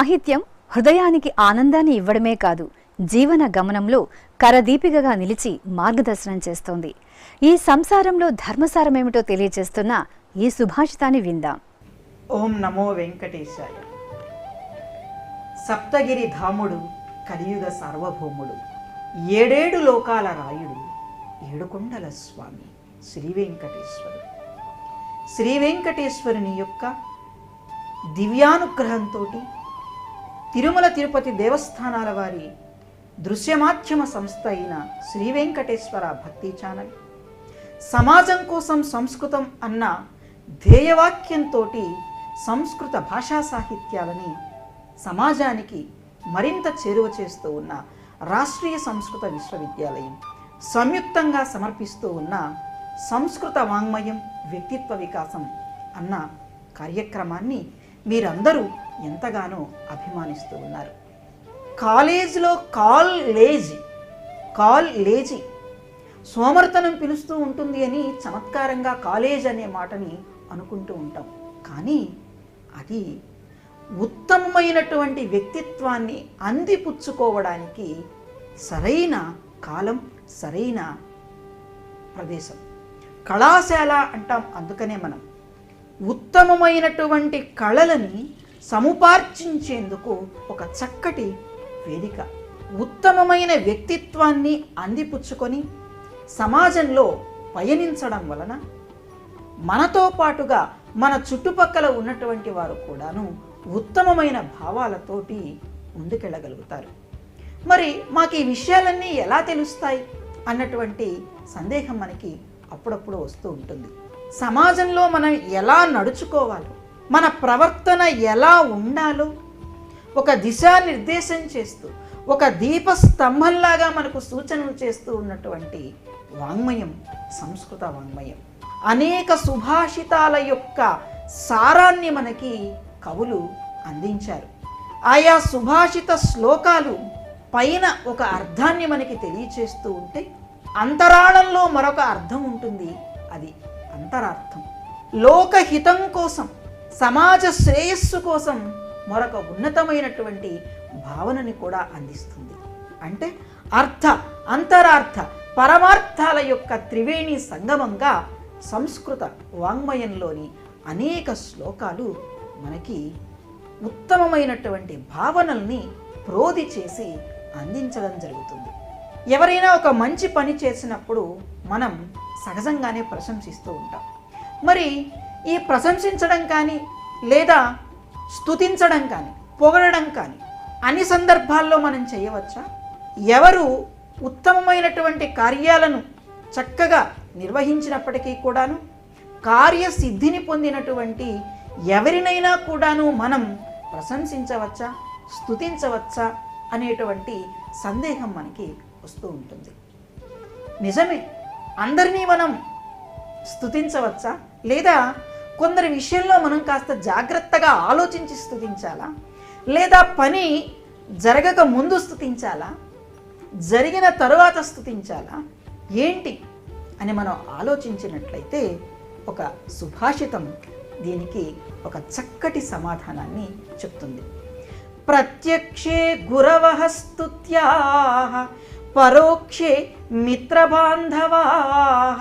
సాహిత్యం హృదయానికి ఆనందాన్ని ఇవ్వడమే కాదు, జీవన గమనంలో కరదీపికగా నిలిచి మార్గదర్శనం చేస్తోంది. ఈ సంసారంలో ధర్మసారమేమిటో తెలియజేస్తున్న ఈ సుభాషితాన్ని విందాం. ఓం నమో వెంకటేశాయ. సప్తగిరి ధాముడు, కలియుగ సార్వభౌముడు, ఏడేడు లోకాల రాయుడు, ఏడుకొండల స్వామి శ్రీ వెంకటేశ్వరుడు. శ్రీ వెంకటేశ్వరుని యొక్క దివ్యానుగ్రహంతో తిరుమల తిరుపతి దేవస్థానాల వారి దృశ్యమాధ్యమ సంస్థ అయిన శ్రీ వెంకటేశ్వర భక్తి ఛానల్ సమాజం కోసం సంస్కృతం అన్న ధ్యేయవాక్యంతో సంస్కృత భాషా సాహిత్యాలని సమాజానికి మరింత చేరువ చేస్తూ ఉన్న రాష్ట్రీయ సంస్కృత విశ్వవిద్యాలయం సంయుక్తంగా సమర్పిస్తూ ఉన్న సంస్కృత వాంగ్మయం వ్యక్తిత్వ వికాసం అన్న కార్యక్రమాన్ని మీరందరూ ఎంతగానో అభిమానిస్తూ ఉన్నారు. కాలేజీలో కాలేజీ సోమర్తనం పిలుస్తూ ఉంటుంది అని చమత్కారంగా కాలేజ్ అనే మాటని అనుకుంటూ ఉంటాం. కానీ అది ఉత్తమమైనటువంటి వ్యక్తిత్వాన్ని అందిపుచ్చుకోవడానికి సరైన కాలం, సరైన ప్రదేశం. కళాశాల అంటాం. అందుకనే మనం ఉత్తమమైనటువంటి కళలని సముపార్జించేందుకు ఒక చక్కటి వేదిక. ఉత్తమమైన వ్యక్తిత్వాన్ని అందిపుచ్చుకొని సమాజంలో పయనించడం వలన మనతో పాటుగా మన చుట్టుపక్కల ఉన్నటువంటి వారు కూడాను ఉత్తమమైన భావాలతోటి ముందుకెళ్ళగలుగుతారు. మరి మాకు ఈ విషయాలన్నీ ఎలా తెలుస్తాయి అన్నటువంటి సందేహం మనకి అప్పుడప్పుడు వస్తూ ఉంటుంది. సమాజంలో మనం ఎలా నడుచుకోవాలో, మన ప్రవర్తన ఎలా ఉండాలో ఒక దిశానిర్దేశం చేస్తూ, ఒక దీపస్తంభంలాగా మనకు సూచనలు చేస్తూ ఉన్నటువంటి వాంగ్మయం సంస్కృత వాంగ్మయం. అనేక సుభాషితాల యొక్క సారాన్ని మనకి కవులు అందించారు. ఆయా సుభాషిత శ్లోకాలు పైన ఒక అర్థాన్ని మనకి తెలియచేస్తూ ఉంటే అంతరాళంలో మరొక అర్థం ఉంటుంది. అది అంతరార్థం. లోకహితం కోసం, సమాజ శ్రేయస్సు కోసం మరొక ఉన్నతమైనటువంటి భావనని కూడా అందిస్తుంది. అంటే అర్థ, అంతరార్థ, పరమార్థాల యొక్క త్రివేణి సంగమంగా సంస్కృత వాంగ్మయంలోని అనేక శ్లోకాలు మనకి ఉత్తమమైనటువంటి భావనల్ని ప్రోధి చేసి అందించడం జరుగుతుంది. ఎవరైనా ఒక మంచి పని చేసినప్పుడు మనం సహజంగానే ప్రశంసిస్తూ ఉంటాం. మరి ఈ ప్రశంసించడం కానీ, లేదా స్తుతించడం కానీ, పొగడడం కానీ అన్ని సందర్భాల్లో మనం చేయవచ్చా? ఎవరు ఉత్తమమైనటువంటి కార్యాలను చక్కగా నిర్వహించినప్పటికీ కూడాను కార్యసిద్ధిని పొందినటువంటి ఎవరినైనా కూడాను మనం ప్రశంసించవచ్చా, స్తుతించవచ్చా అనేటువంటి సందేహం మనకి వస్తూ ఉంటుంది. నిజమే, అందరినీ మనం స్తుతించవచ్చా, లేదా కొందరి విషయంలో మనం కాస్త జాగ్రత్తగా ఆలోచించి స్తుతించాలా, లేదా పని జరగక ముందు స్తుతించాలా, జరిగిన తరువాత స్తుతించాలా, ఏంటి అని మనం ఆలోచించినట్లయితే ఒక సుభాషితం దీనికి ఒక చక్కటి సమాధానాన్ని చెప్తుంది. ప్రత్యక్షే గురవః స్తుత్యాః పరోక్షే మిత్రబాంధవాః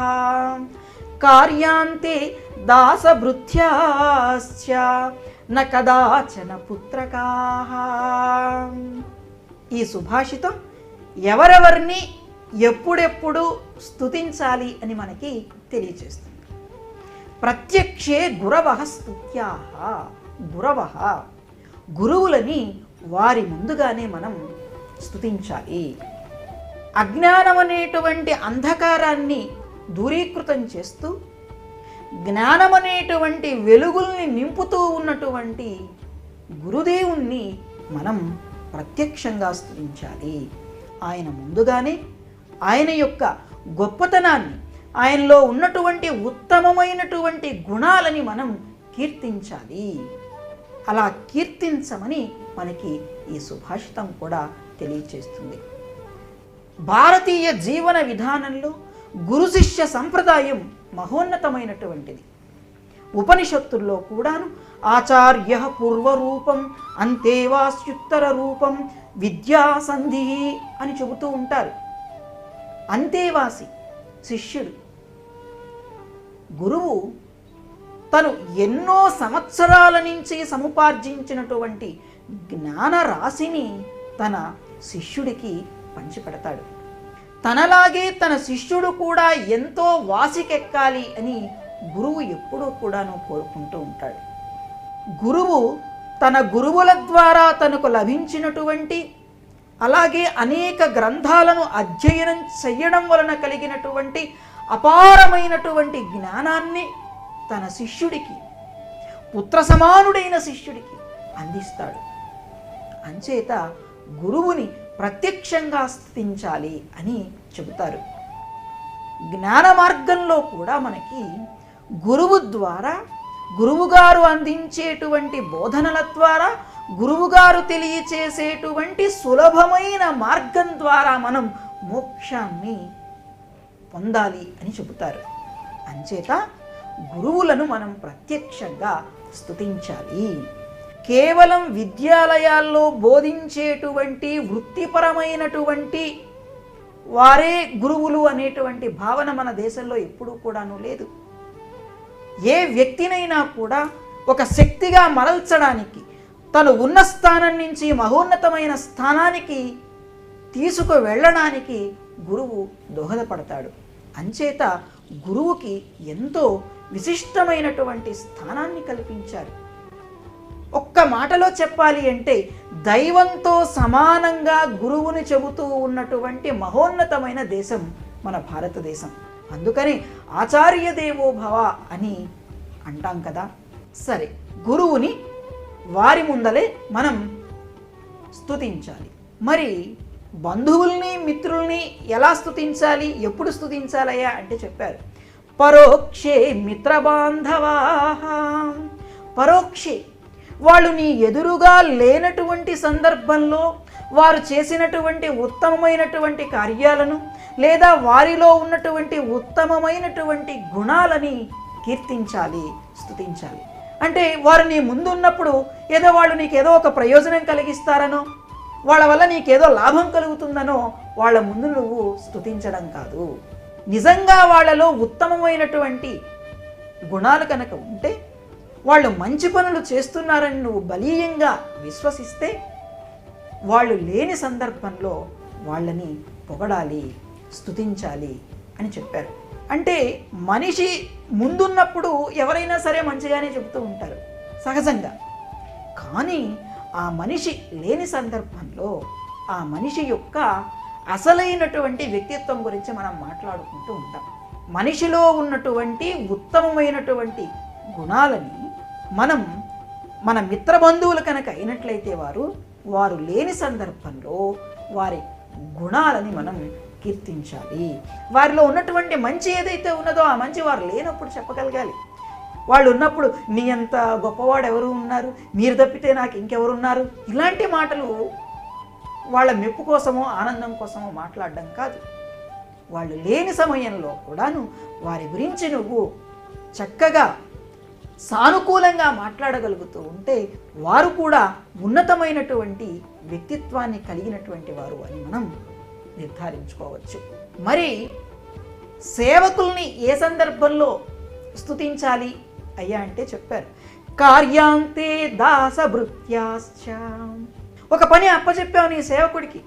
కార్యాంతే దాసభృత్యాశ్చ న కదాచన పుత్రకాః. ఈ సుభాషితం ఎవరెవరిని ఎప్పుడెప్పుడు స్తుతించాలి అని మనకి తెలియజేస్తుంది. ప్రత్యక్షే గురవః స్తుత్యాః. గురవః, గురువులని వారి ముందుగానే మనం స్తుతించాలి. అజ్ఞానం అనేటువంటి అంధకారాన్ని దూరీకృతం చేస్తూ జ్ఞానం అనేటువంటి వెలుగుల్ని నింపుతూ ఉన్నటువంటి గురుదేవుణ్ణి మనం ప్రత్యక్షంగా స్తుతించాలి. ఆయన ముందుగానే ఆయన యొక్క గొప్పతనాన్ని, ఆయనలో ఉన్నటువంటి ఉత్తమమైనటువంటి గుణాలని మనం కీర్తించాలి. అలా కీర్తించమని మనకి ఈ సుభాషితం కూడా తెలియచేస్తుంది. భారతీయ జీవన విధానంలో గురు శిష్య సంప్రదాయం మహోన్నతమైనటువంటిది. ఉపనిషత్తుల్లో కూడాను ఆచార్య పూర్వరూపం అంతేవాస్యుత్తర రూపం విద్యాసంధి అని చెబుతూ ఉంటారు. అంతేవాసి శిష్యుడు. గురువు తను ఎన్నో సంవత్సరాల నుంచి సముపార్జించినటువంటి జ్ఞాన రాశిని తన శిష్యుడికి పంచిపెడతాడు. తనలాగే తన శిష్యుడు కూడా ఎంతో వాసికెక్కాలి అని గురువు ఎప్పుడూ కూడాను కోరుకుంటూ ఉంటాడు. గురువు తన గురువుల ద్వారా తనకు లభించినటువంటి అలాగే అనేక గ్రంథాలను అధ్యయనం చెయ్యడం వలన కలిగినటువంటి అపారమైనటువంటి జ్ఞానాన్ని తన శిష్యుడికి, పుత్ర సమానుడైన శిష్యుడికి అందిస్తాడు. అంచేత గురువుని ప్రత్యక్షంగా స్తుతించాలి అని చెబుతారు. జ్ఞాన మార్గంలో కూడా మనకి గురువు ద్వారా, గురువుగారు అందించేటువంటి బోధనల ద్వారా, గురువుగారు తెలియచేసేటువంటి సులభమైన మార్గం ద్వారా మనం మోక్షాన్ని పొందాలి అని చెబుతారు. అంచేత గురువులను మనం ప్రత్యక్షంగా స్తుతించాలి. కేవలం విద్యాలయాల్లో బోధించేటువంటి వృత్తిపరమైనటువంటి వారే గురువులు అనేటువంటి భావన మన దేశంలో ఎప్పుడూ కూడాను లేదు. ఏ వ్యక్తినైనా కూడా ఒక శక్తిగా మరల్చడానికి, తను ఉన్న స్థానం నుంచి మహోన్నతమైన స్థానానికి తీసుకు వెళ్ళడానికి గురువు దోహదపడతాడు. అంచేత గురువుకి ఎంతో విశిష్టమైనటువంటి స్థానాన్ని కల్పించారు. ఒక్క మాటలో చెప్పాలి అంటే దైవంతో సమానంగా గురువుని చెబుతూ ఉన్నటువంటి మహోన్నతమైన దేశం మన భారతదేశం. అందుకని ఆచార్య దేవో భవ అని అంటాం కదా. సరే, గురువుని వారి ముందలే మనం స్తుతించాలి. మరి బంధువుల్ని, మిత్రుల్ని ఎలా స్తుతించాలి, ఎప్పుడు స్తుతించాలయ్యా అంటే చెప్పారు. పరోక్షే మిత్రబాంధవా. పరోక్షే వాళ్ళు నీ ఎదురుగా లేనటువంటి సందర్భంలో వారు చేసినటువంటి ఉత్తమమైనటువంటి కార్యాలను లేదా వారిలో ఉన్నటువంటి ఉత్తమమైనటువంటి గుణాలని కీర్తించాలి, స్తుతించాలి. అంటే వారు నీ ముందున్నప్పుడు ఏదో వాళ్ళు నీకేదో ఒక ప్రయోజనం కలిగిస్తారనో, వాళ్ళ వల్ల నీకేదో లాభం కలుగుతుందనో వాళ్ళ ముందు నువ్వు స్తుతించడం కాదు. నిజంగా వాళ్ళలో ఉత్తమమైనటువంటి గుణాలు కనుక ఉంటే, వాళ్ళు మంచి పనులు చేస్తున్నారని నువ్వు బలీయంగా విశ్వసిస్తే, వాళ్ళు లేని సందర్భంలో వాళ్ళని పొగడాలి, స్తుతించాలి అని చెప్పారు. అంటే మనిషి ముందున్నప్పుడు ఎవరైనా సరే మంచిగానే చెబుతూ ఉంటారు సహజంగా. కానీ ఆ మనిషి లేని సందర్భంలో ఆ మనిషి యొక్క అసలైనటువంటి వ్యక్తిత్వం గురించి మనం మాట్లాడుకుంటూ ఉంటాం. మనిషిలో ఉన్నటువంటి ఉత్తమమైనటువంటి గుణాలని మనం మన మిత్రబంధువులు కనుక అయినట్లయితే వారు లేని సందర్భంలో వారి గుణాలని మనం కీర్తించాలి. వారిలో ఉన్నటువంటి మంచి ఏదైతే ఉన్నదో ఆ మంచి వారు లేనప్పుడు చెప్పగలగాలి. వాళ్ళు ఉన్నప్పుడు నీ అంత గొప్పవాడు ఎవరు ఉన్నారు, మీరు తప్పితే నాకు ఇంకెవరున్నారు, ఇలాంటి మాటలు వాళ్ళ మెప్పు కోసమో ఆనందం కోసమో మాట్లాడడం కాదు. వాళ్ళు లేని సమయంలో కూడాను వారి గురించి నువ్వు చక్కగా సానుకూలంగా మాట్లాడగలుగుతూ ఉంటే వారు కూడా ఉన్నతమైనటువంటి వ్యక్తిత్వాన్ని కలిగినటువంటి వారు అని మనం నిర్ధారించుకోవచ్చు. మరి సేవకుల్ని ఏ సందర్భంలో స్తుతించాలి అయ్యా అంటే చెప్పారు. కార్యాంతే దాసభృత్యాశ్చ. ఒక పని అప్పచెప్పావు నీ సేవకుడికి,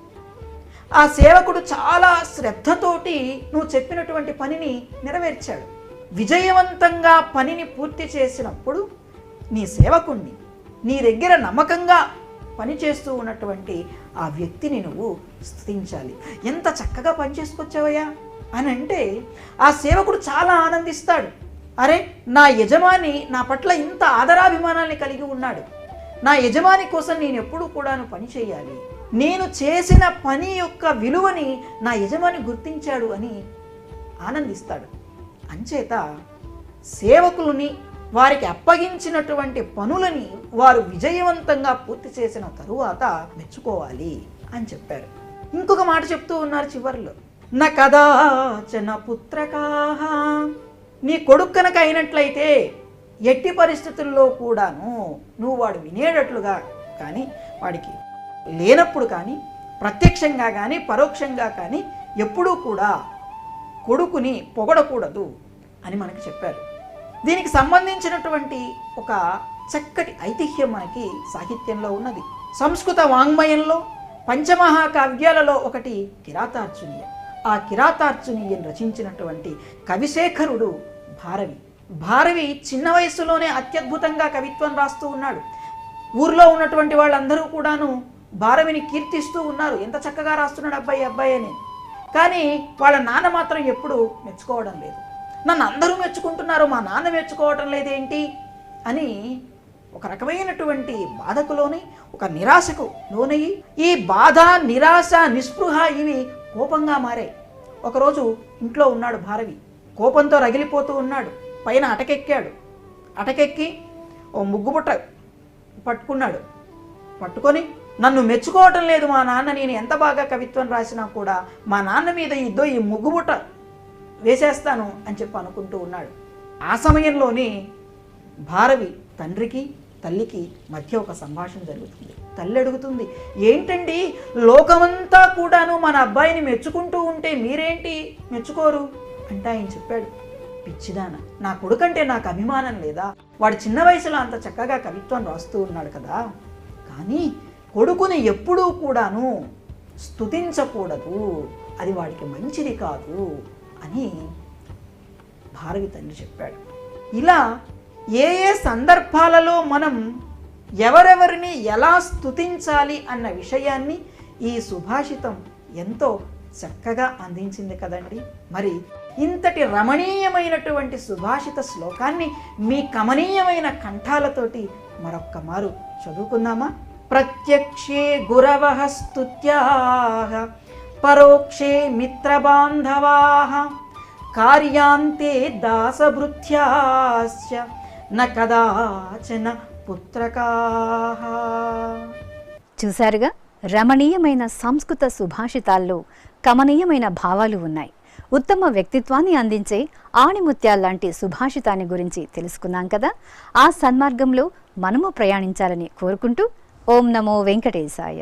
ఆ సేవకుడు చాలా శ్రద్ధతోటి నువ్వు చెప్పినటువంటి పనిని నెరవేర్చాడు. విజయవంతంగా పనిని పూర్తి చేసినప్పుడు నీ సేవకుణ్ణి, నీ దగ్గర నమ్మకంగా పనిచేస్తూ ఉన్నటువంటి ఆ వ్యక్తిని నువ్వు స్తుతించాలి. ఎంత చక్కగా పనిచేసుకొచ్చావయ్యా అని అంటే ఆ సేవకుడు చాలా ఆనందిస్తాడు. అరే, నా యజమాని నా పట్ల ఇంత ఆదరాభిమానాల్ని కలిగి ఉన్నాడు, నా యజమాని కోసం నేను ఎప్పుడు కూడాను పని చేయాలి, నేను చేసిన పని యొక్క విలువని నా యజమాని గుర్తించాడు అని ఆనందిస్తాడు. అంచేత సేవకులని, వారికి అప్పగించినటువంటి పనులని వారు విజయవంతంగా పూర్తి చేసిన తరువాత మెచ్చుకోవాలి అని చెప్పారు. ఇంకొక మాట చెప్తూ ఉన్నారు చివరిలో, న కదాచన పుత్రకాహ. నీ కొడుకు కనుక అయినట్లయితే ఎట్టి పరిస్థితుల్లో కూడాను నువ్వు వాడు వినేటట్లుగా కానీ, వాడికి లేనప్పుడు కానీ, ప్రత్యక్షంగా కానీ పరోక్షంగా కానీ ఎప్పుడూ కూడా కొడుకుని పొగడకూడదు అని మనకి చెప్పారు. దీనికి సంబంధించినటువంటి ఒక చక్కటి ఐతిహ్యం మనకి సాహిత్యంలో ఉన్నది. సంస్కృత వాంగ్మయంలో పంచమహాకావ్యాలలో ఒకటి కిరాతార్జునీయం. ఆ కిరాతార్జునీయం రచించినటువంటి కవిశేఖరుడు భారవి. భారవి చిన్న వయస్సులోనే అత్యద్భుతంగా కవిత్వం రాస్తూ ఉన్నాడు. ఊర్లో ఉన్నటువంటి వాళ్ళందరూ కూడాను భారవిని కీర్తిస్తూ ఉన్నారు, ఎంత చక్కగా రాస్తున్నాడు అబ్బాయి అబ్బాయి అని. కానీ వాళ్ళ నాన్న మాత్రం ఎప్పుడూ మెచ్చుకోవడం లేదు. నన్ను అందరూ మెచ్చుకుంటున్నారు, మా నాన్న మెచ్చుకోవటం లేదేంటి అని ఒక రకమైనటువంటి బాధకులోని, ఒక నిరాశకు లోనయ్యి, ఈ బాధ, నిరాశ, నిస్పృహ ఇవి కోపంగా మారాయి. ఒకరోజు ఇంట్లో ఉన్నాడు భారవి, కోపంతో రగిలిపోతూ ఉన్నాడు. పైన అటకెక్కాడు. అటకెక్కి ఓ ముగ్గుబుట్ట పట్టుకున్నాడు. పట్టుకొని, నన్ను మెచ్చుకోవటం లేదు మా నాన్న, నేను ఎంత బాగా కవిత్వం రాసినా కూడా మా నాన్న మీద ఈ ముగ్గుబుట్ట వేసేస్తాను అని చెప్పి అనుకుంటూ ఉన్నాడు. ఆ సమయంలోనే భారవి తండ్రికి తల్లికి మధ్య ఒక సంభాషణ జరుగుతుంది. తల్లి అడుగుతుంది, ఏంటండి లోకమంతా కూడాను మన అబ్బాయిని మెచ్చుకుంటూ ఉంటే మీరేంటి మెచ్చుకోరు అంటే ఆయన చెప్పాడు, పిచ్చిదాన, నా కొడుకంటే నాకు అభిమానం లేదా? వాడు చిన్న వయసులో అంత చక్కగా కవిత్వం రాస్తూ ఉన్నాడు కదా, కానీ కొడుకుని ఎప్పుడూ కూడాను స్తుతించకూడదు, అది వాడికి మంచిది కాదు అని భారవి తండ్రి చెప్పాడు. ఇలా ఏ ఏ సందర్భాలలో మనం ఎవరెవరిని ఎలా స్తుతించాలి అన్న విషయాన్ని ఈ సుభాషితం ఎంతో చక్కగా అందించింది కదండి. మరి ఇంతటి రమణీయమైనటువంటి సుభాషిత శ్లోకాన్ని మీ కమనీయమైన కంఠాలతోటి మరొక్క మారు చదువుకుందామా? ప్రత్యక్షే గురవః స్తుత్యాః పరోక్షే మిత్రబాంధవాః కార్యాంతే దాసభృత్యాశ్చ న కదాచన పుత్రకాః. చూశారుగా, రమణీయమైన సంస్కృత సుభాషితాల్లో కమనీయమైన భావాలు ఉన్నాయి. ఉత్తమ వ్యక్తిత్వాన్ని అందించే ఆణిముత్యాల్లాంటి సుభాషితాన్ని గురించి తెలుసుకున్నాం కదా. ఆ సన్మార్గంలో మనము ప్రయాణించాలని కోరుకుంటూ ఓం నమో వెంకటేశాయ.